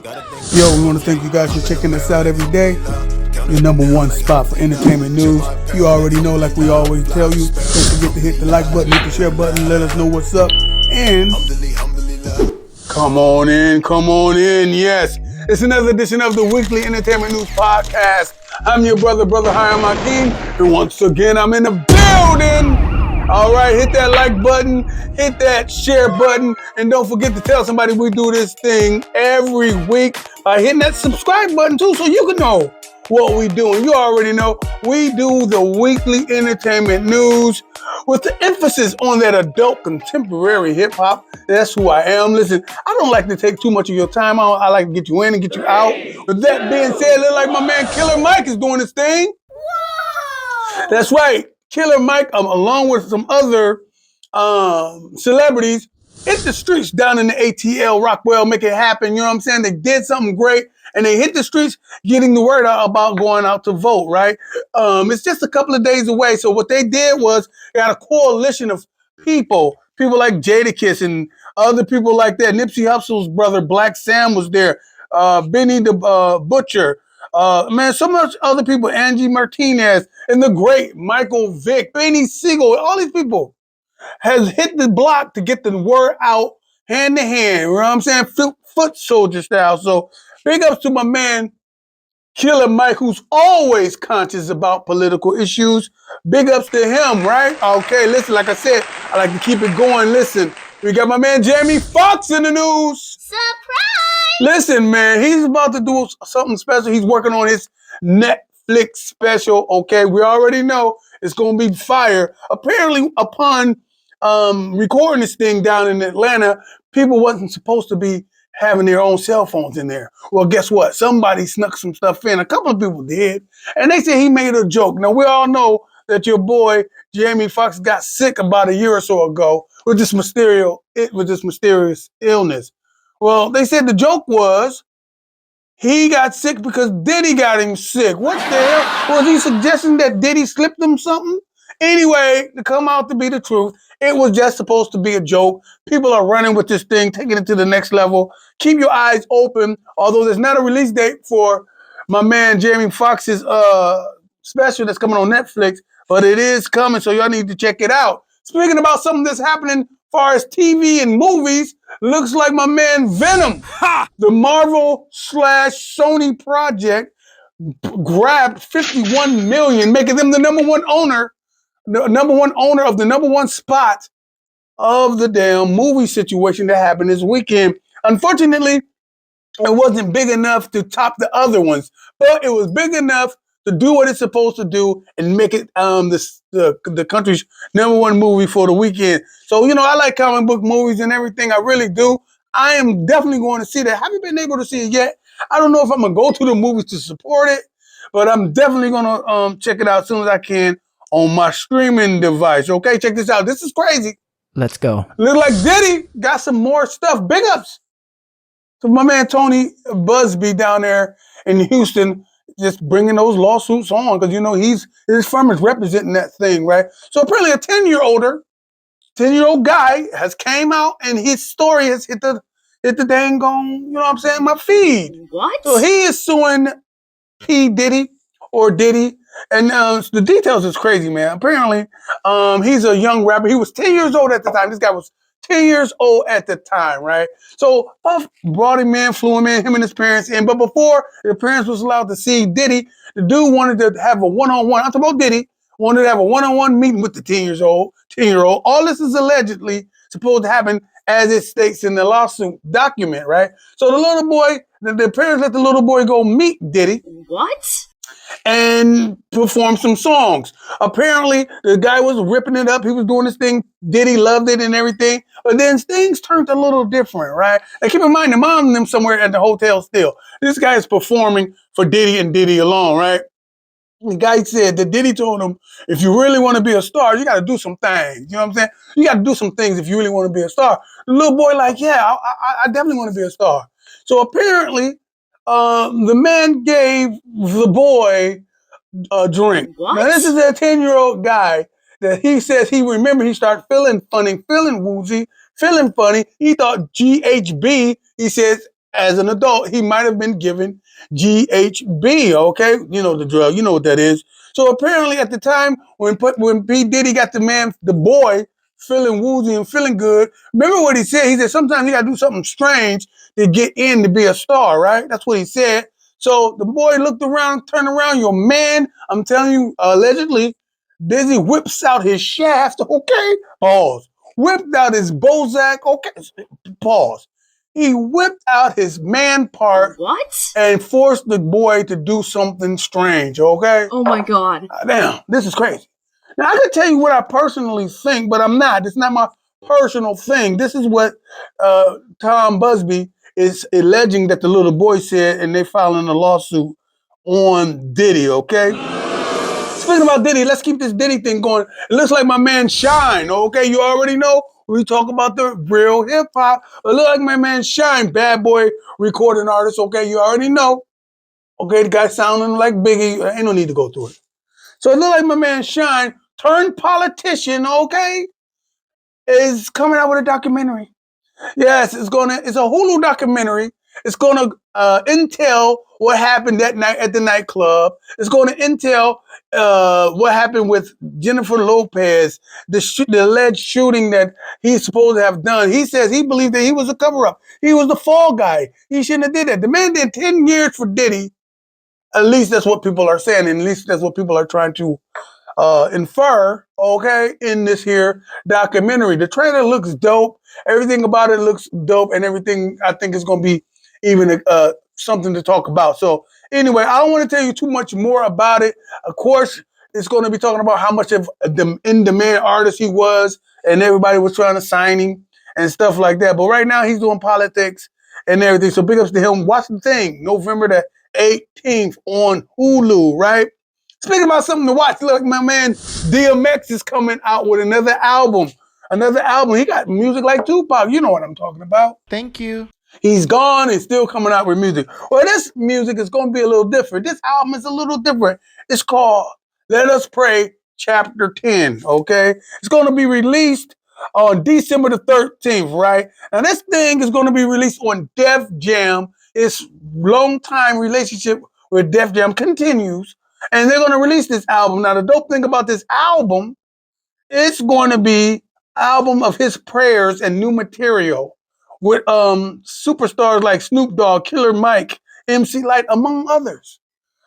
Yo, we want to thank you guys for checking us out every day. Your number one spot for entertainment news. You already know, like we always tell you, don't forget to hit the like button, hit the share button, let us know what's up. And come on in. Yes, it's another edition of the Weekly Entertainment News Podcast. I'm your brother Hiram Hakeem, and once again, I'm in the building. All right, hit that like button, hit that share button, and don't forget to tell somebody we do this thing every week by hitting that subscribe button too, so you can know what we doing. You already know we do the weekly entertainment news with the emphasis on that adult contemporary hip hop. That's who I am. Listen, I don't like to take too much of your time. I like to get you in and get you out. With that being said, look like my man Killer Mike is doing his thing. Whoa! That's right. Killer Mike, along with some other celebrities, hit the streets down in the ATL, Rockwell, make it happen. You know what I'm saying? They did something great, and they hit the streets getting the word out about going out to vote, right? It's just a couple of days away. So what they did was they got a coalition of people like Jadakiss and other people like that. Nipsey Hussle's brother, Black Sam, was there. Benny the Butcher. Man, so much other people, Angie Martinez, and the great Michael Vick, Benny Siegel, all these people has hit the block to get the word out hand to hand. You know what I'm saying? Foot soldier style. So big ups to my man, Killer Mike, who's always conscious about political issues. Big ups to him, right? Okay, listen, like I said, I like to keep it going. Listen, we got my man Jamie Foxx in the news. Surprise! Listen, man, he's about to do something special. He's working on his Netflix special, okay? We already know it's going to be fire. Apparently, upon recording this thing down in Atlanta, people wasn't supposed to be having their own cell phones in there. Well, guess what? Somebody snuck some stuff in. A couple of people did. And they said he made a joke. Now, we all know that your boy, Jamie Foxx, got sick about a year or so ago with this mysterious illness. Well, they said the joke was he got sick because Diddy got him sick. What the hell? Was he suggesting that Diddy slipped him something? Anyway, to come out to be the truth, it was just supposed to be a joke. People are running with this thing, taking it to the next level. Keep your eyes open. Although there's not a release date for my man Jamie Foxx's special that's coming on Netflix, but it is coming, so y'all need to check it out. Speaking about something that's happening as far as TV and movies, looks like my man Venom, the Marvel/Sony project, grabbed $51 million, making them the number one owner of the number one spot of the damn movie situation that happened this weekend. Unfortunately, it wasn't big enough to top the other ones, but it was big enough to do what it's supposed to do and make it the country's number one movie for the weekend. So, you know, I like comic book movies and everything. I really do. I am definitely going to see that. Haven't been able to see it yet. I don't know if I'm going to go to the movies to support it, but I'm definitely going to check it out as soon as I can on my streaming device. Okay, check this out. This is crazy. Let's go. Look like Diddy got some more stuff. Big ups to my man Tony Busby down there in Houston, just bringing those lawsuits on, because, you know, his firm is representing that thing, right? So apparently a 10-year-old guy has came out, and his story has hit the dang on, you know what I'm saying, my feed. What? So he is suing P. Diddy or Diddy, and the details is crazy, man. Apparently, he's a young rapper. He was 10 years old at the time. This guy was 10 years old at the time, right? So Puff brought him in, flew him in, him and his parents in. But before the parents was allowed to see Diddy, the dude wanted to have a one-on-one. I'm talking about Diddy, wanted to have a one-on-one meeting with the 10-year-old. All this is allegedly supposed to happen as it states in the lawsuit document, right? So the little boy, the parents let the little boy go meet Diddy. What? And perform some songs. Apparently, the guy was ripping it up. He was doing this thing. Diddy loved it and everything. But then things turned a little different, right? And keep in mind, the mom and them somewhere at the hotel still. This guy is performing for Diddy and Diddy alone, right? The guy said that Diddy told him, if you really want to be a star, you got to do some things. You know what I'm saying? You got to do some things if you really want to be a star. The little boy like, yeah, I definitely want to be a star. So apparently, the man gave the boy a drink. What? Now, this is a 10-year-old guy that he says he started feeling funny, feeling woozy, feeling funny. He thought GHB, he says, as an adult, he might have been given GHB, okay? You know the drug, you know what that is. So apparently at the time when P. Diddy got the boy, feeling woozy and feeling good, remember what he said? He said sometimes you gotta do something strange to get in to be a star, right? That's what he said. So the boy looked around, turned around, your man, I'm telling you, allegedly, Dizzy whips out his shaft, okay? Pause. Whipped out his Bozak, okay? Pause. He whipped out his man part What? and forced the boy to do something strange, okay? Oh my god. Damn, this is crazy. Now, I can tell you what I personally think, but I'm not. It's not my personal thing. This is what Tom Busby is alleging that the little boy said, and they filing a lawsuit on Diddy, okay? Speaking about Diddy, let's keep this Diddy thing going. It looks like my man Shine, okay? You already know we talk about the real hip hop. It looks like my man Shine, bad boy recording artist, okay? You already know. Okay, the guy sounding like Biggie. Ain't no need to go through it. So it looks like my man Shine, turned politician, okay, is coming out with a documentary. Yes, it's a Hulu documentary. It's gonna entail what happened that night at the nightclub. It's gonna entail what happened with Jennifer Lopez, the alleged shooting that he's supposed to have done. He says he believed that he was a cover-up. He was the fall guy. He shouldn't have did that. The man did 10 years for Diddy. At least that's what people are saying, and at least that's what people are trying to infer, okay, in this here documentary. The trailer looks dope. Everything about it looks dope, and everything I think is going to be even something to talk about. So anyway, I don't want to tell you too much more about it. Of course, it's going to be talking about how much of the in-demand artist he was, and everybody was trying to sign him and stuff like that. But right now, he's doing politics and everything. So big ups to him. Watch the thing, November the 18th on Hulu, right? Speaking about something to watch, look, my man DMX is coming out with another album. Another album. He got music like Tupac. You know what I'm talking about. Thank you. He's gone and still coming out with music. Well, this music is going to be a little different. This album is a little different. It's called Let Us Pray Chapter 10, okay? It's going to be released on December the 13th, right? Now, this thing is going to be released on Def Jam. His long-time relationship with Def Jam continues, and they're going to release this album. Now, the dope thing about this album, it's going to be album of his prayers and new material with superstars like Snoop Dogg, Killer Mike, MC Lyte, among others.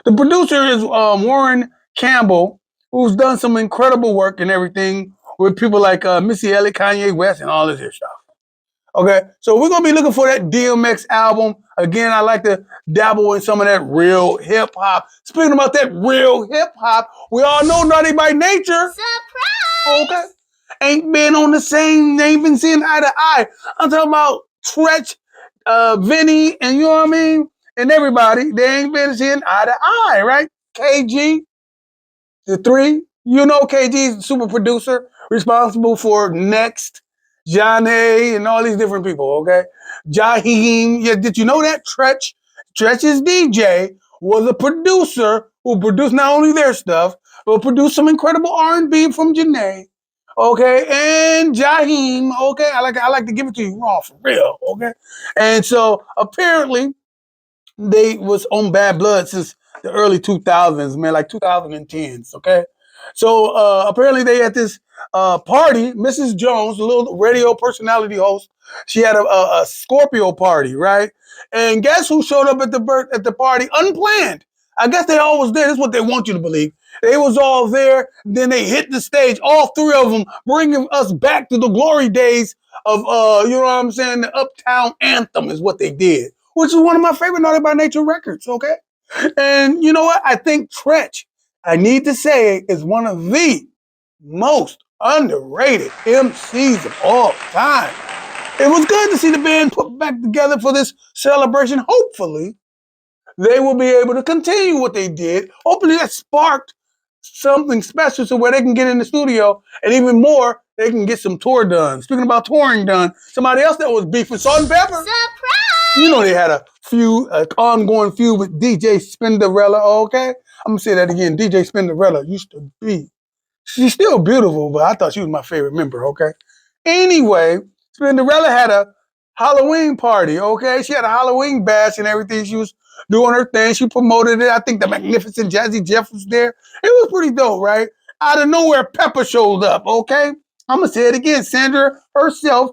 The producer is Warren Campbell, who's done some incredible work and everything with people like Missy Elliott, Kanye West, and all this here stuff. Okay, so we're gonna be looking for that DMX album. Again, I like to dabble in some of that real hip hop. Speaking about that real hip hop, we all know Naughty by Nature. Surprise! Okay. Ain't been on the same, ain't been seeing eye to eye. I'm talking about Tretch, Vinny, and you know what I mean? And everybody, they ain't been seeing eye to eye, right? KG, the three, you know KG's the super producer responsible for Next, Johnny, and all these different people, okay? Jaheim, yeah, did you know that? Tretch's DJ was a producer who produced not only their stuff, but produced some incredible R&B from Janae. Okay, and Jaheim, okay, I like to give it to you raw for real, okay? And so apparently they was on Bad Blood since the early 2000s, man, like 2010s, okay? So apparently they had this party, Mrs. Jones, a little radio personality host, she had a Scorpio party, right? And guess who showed up at the party unplanned? I guess they all was there. That's what they want you to believe. They was all there. Then they hit the stage, all three of them, bringing us back to the glory days of, you know what I'm saying? The Uptown Anthem is what they did, which is one of my favorite Naughty by Nature records, okay? And you know what? I think Tretch, I need to say, is one of the most underrated MCs of all time. It was good to see the band put back together for this celebration. Hopefully, they will be able to continue what they did. Hopefully, that sparked something special so where they can get in the studio and even more, they can get some tour done. Speaking about touring done, somebody else that was beefing, Salt and Pepper. Surprise! You know they had a ongoing feud with DJ Spinderella, okay? I'm gonna say that again. DJ Spinderella used to be, she's still beautiful, but I thought she was my favorite member, okay? Anyway, Spinderella had a Halloween party, okay? She had a Halloween bash and everything. She was doing her thing. She promoted it. I think the magnificent Jazzy Jeff was there. It was pretty dope, right? Out of nowhere, Pepper showed up, okay? I'm going to say it again. Sandra herself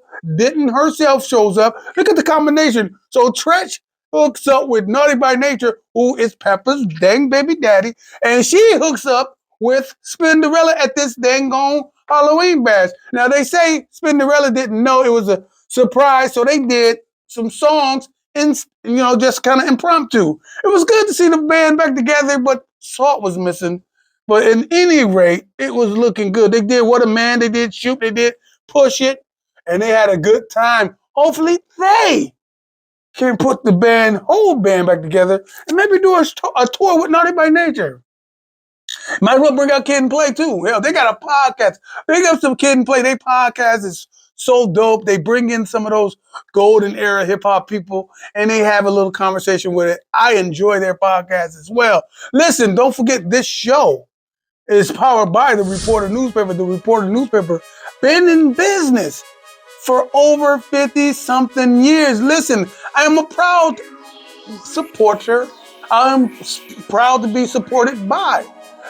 shows up. Look at the combination. So Tretch hooks up with Naughty by Nature, who is Pepper's dang baby daddy, and she hooks up with Spinderella at this dang on Halloween bash. Now, they say Spinderella didn't know it was a surprise, so they did some songs just kind of impromptu. It was good to see the band back together, but Salt was missing. But in any rate, it was looking good. They did What a Man, they did Shoot, they did Push It, and they had a good time. Hopefully they can put the whole band back together and maybe do a tour with Naughty by Nature. Might as well bring out Kid and Play too. Hell, they got a podcast. Bring up some Kid and Play. They podcast is so dope. They bring in some of those golden era hip hop people and they have a little conversation with it. I enjoy their podcast as well. Listen, don't forget this show is powered by the Reporter newspaper. The Reporter newspaper been in business for over 50-something years. Listen, I am a proud supporter. I'm proud to be supported by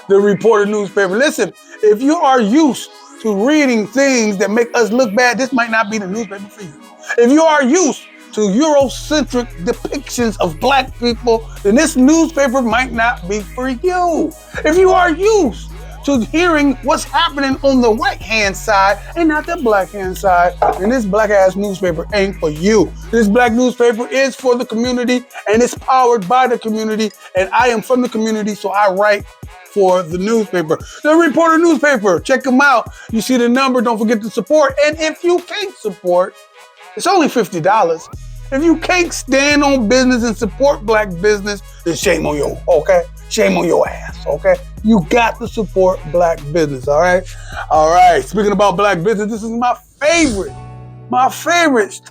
the Reporter newspaper. Listen, if you are used to reading things that make us look bad, this might not be the newspaper for you. If you are used to Eurocentric depictions of black people, then this newspaper might not be for you. If you are used to hearing what's happening on the white hand side and not the black hand side, then this black ass newspaper ain't for you. This black newspaper is for the community and it's powered by the community, and I am from the community, so I write for the newspaper. The Reporter newspaper, check them out. You see the number, don't forget to support. And if you can't support, it's only $50. If you can't stand on business and support black business, then shame on you, okay? Shame on your ass, okay? You got to support black business, all right? All right, speaking about black business, this is my favorite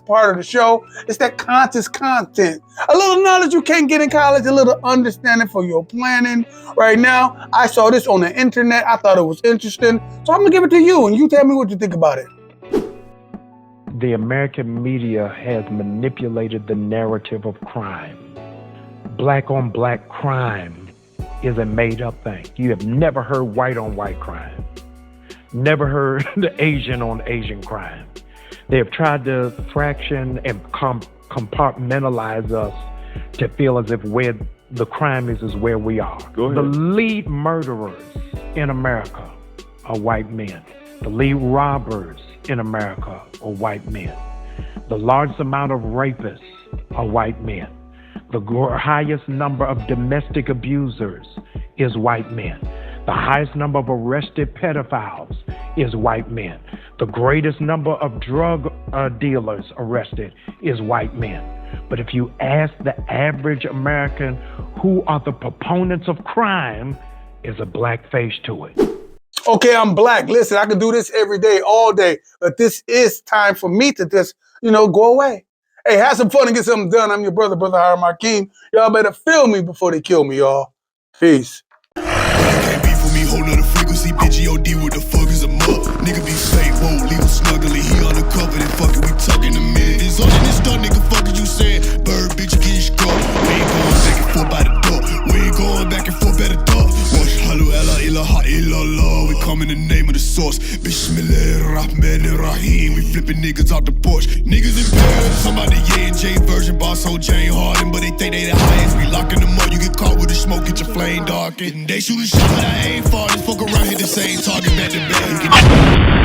part of the show. It's that conscious content. A little knowledge you can't get in college, a little understanding for your planning. Right now, I saw this on the internet. I thought it was interesting. So I'm gonna give it to you and you tell me what you think about it. The American media has manipulated the narrative of crime. Black on black crime is a made up thing. You have never heard white on white crime. Never heard the Asian on Asian crime. They have tried to fraction and compartmentalize us to feel as if where the crime is where we are. Go ahead. The lead murderers in America are white men. The lead robbers in America are white men. The largest amount of rapists are white men. The highest number of domestic abusers is white men. The highest number of arrested pedophiles is white men. The greatest number of drug dealers arrested is white men. But if you ask the average American who are the proponents of crime, is a black face to it. Okay, I'm black. Listen, I can do this every day, all day. But this is time for me to just, go away. Hey, have some fun and get something done. I'm your brother Hiram Hakeem. Y'all better feel me before they kill me, y'all. Peace. Can't be for me, whole nother frequency. Bitch, OD, what the fuck is a mug? Nigga be fake, won't leave him snuggly. He undercover, then fucking, we talking a minute. It's all in this stuff, nigga, fuck is you saying? Bird, bitch, get your score. We ain't going back and forth by the door. We ain't going back and forth by the door. Wash, halu, ella, ilaha, illallah. We come in the name of the source. Bismillahirrahmanirrahim. We flipping niggas out the porch. Niggas in Paris, somebody J version, boss on Jane Harden, but they think they the highest. We locking them up, you get caught with the smoke, get your flame darkened. They shoot a shot, but I ain't far. Just fuck around, hit the same target, back to back.